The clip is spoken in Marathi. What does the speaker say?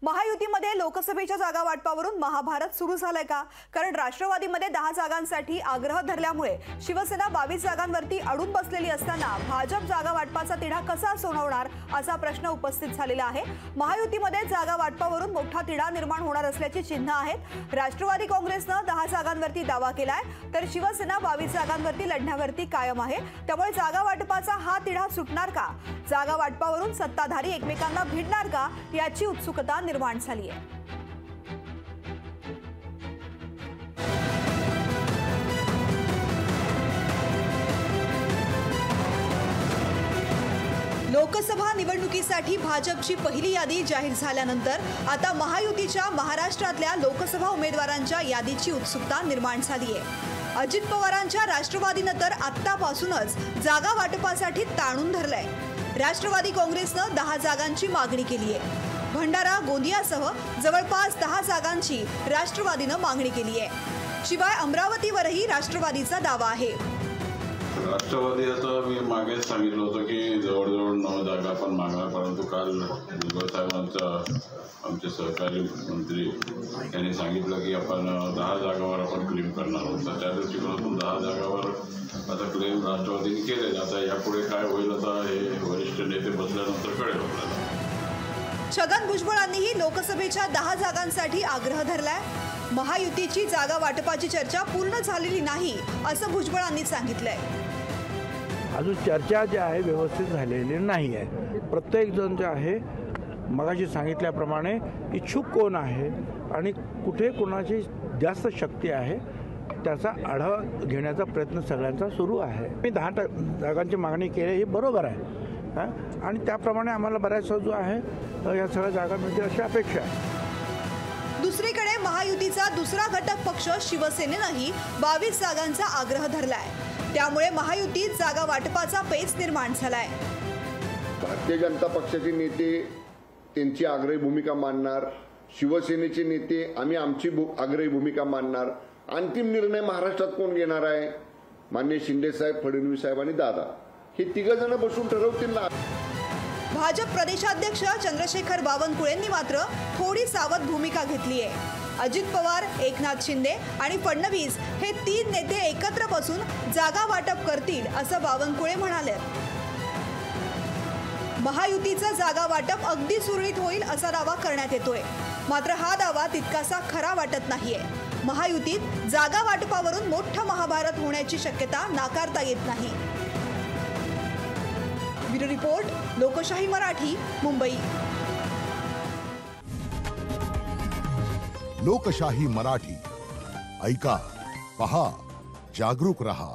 महायुतीमध्ये लोकसभेच्या जागा वाटपावरून महाभारत सुरू झालंय का? कारण राष्ट्रवादीमध्ये 10 जागांसाठी आग्रह धरल्यामुळे शिवसेना 22 जागांवरती अडून बसलेली असताना भाजप जागा वाटपाचा तिढा कसा सोडवणार असा प्रश्न उपस्थित झालेला आहे। महायुतीमध्ये जागा वाटपावरून मोठा तिढा निर्माण होणार असल्याची चिन्ह आहेत। राष्ट्रवादी काँग्रेसने 10 जागांवरती दावा केलाय, तर शिवसेना 22 जागांवरती लढण्यावरती कायम आहे। त्यामुळे जागा वाटपाचा हा तिढा सुटणार का? जागा वाटपावरून सत्ताधारी एकमेकांना भिडणार का याची उत्सुकता निर्माण झाली आहे। लोकसभा निवडणुकीसाठी भाजपची पहिली यादी जाहीर झाल्यानंतर आता महायुतीच्या महाराष्ट्रातल्या लोकसभा उमेदवारांच्या यादीची उत्सुकता निर्माण झाली आहे। अजित पवारांच्या राष्ट्रवादीने तर आत्तापासूनच जागा वाटपासाठी ताणून धरलंय। राष्ट्रवादी काँग्रेसने 10 जागांची मागणी केली आहे। भंडारा गोंदियासह जवळपास 10 जागांची राष्ट्रवादीने मागणी केली आहे। शिवाय अमरावतीवरही राष्ट्रवादीचा दावा आहे। राष्ट्रवादी असं मी मागेच सांगितलं होतं की जवळजवळ 9 जागा आपण मागणार, परंतु काल भुजबळ साहेबांचा आमचे सहकारी मंत्री यांनी सांगितलं की आपण 10 जागावर आपण क्लेम करणार आहोत। तर त्या दृष्टिकोनातून 10 जागावर आता क्लेम राष्ट्रवादीने केलेला। आता यापुढे काय होईल आता हे वरिष्ठ नेते बसल्यानंतर कळेल आपल्याला। छगन भुजबळांनीही लोकसभेच्या 10 जागांसाठी आग्रह धरलाय। महायुतीची जागा वाटपाची चर्चा पूर्ण झालेली नाही असं भुजबळांनी सांगितलंय। अजून चर्चा जी आहे व्यवस्थित झालेली नाही आहे। प्रत्येक जण जे आहे मगाशी सांगितल्याप्रमाणे इच्छुक कोण आहे आणि कुठे कोणाची जास्त शक्ती आहे त्याचा आढावा घेण्याचा प्रयत्न सगळ्यांचा सुरू आहे। मी 10 जागांची मागणी केली ही बरोबर आहे आणि त्याप्रमाणे आम्हाला बऱ्याचसा जो आहे या सगळ्या जागा मिळतील अशी अपेक्षा आहे। दुसरीकडे महायुतीचा दुसरा घटक पक्ष शिवसेनेनेही 22 जागांचा आग्रह धरलाय। त्यामुळे महायुतीत जागा वाटपाचा पेच निर्माण झालाय। भारतीय जनता पक्षाचे नेते त्यांची आग्रही भूमिका मांडणार, शिवसेनेचे नेते आम्ही आमची आग्रही भूमिका मांडणार। अंतिम निर्णय महाराष्ट्रात कोण घेणार आहे? माननीय शिंदे साहेब, फडणवीस साहेब आणि दादा हे तिघ जण बसून ठरवतील ना। भाजप प्रदेशाध्यक्ष चंद्रशेखर बावनकुळेंनी मात्र थोडी सावध भूमिका घेतली आहे। अजित पवार, एकनाथ शिंदे आणि फडणवीस हे 3 नेते एकत्र बसून जागा वाटप करतील असं बावनकुळे म्हणाले। महायुतीचं जागा वाटप अगदी सुरळीत होईल असा दावा करण्यात येतोय, मात्र हा दावा तितकासा खरा वाटत नाहीये। महायुतीत जागा वाटपावरून मोठं महाभारत होण्याची शक्यता नाकारता येत नाही। ब्युरो रिपोर्ट, लोकशाही मराठी, मुंबई। लोकशाही मराठी ऐका, पहा, जागरूक रहा।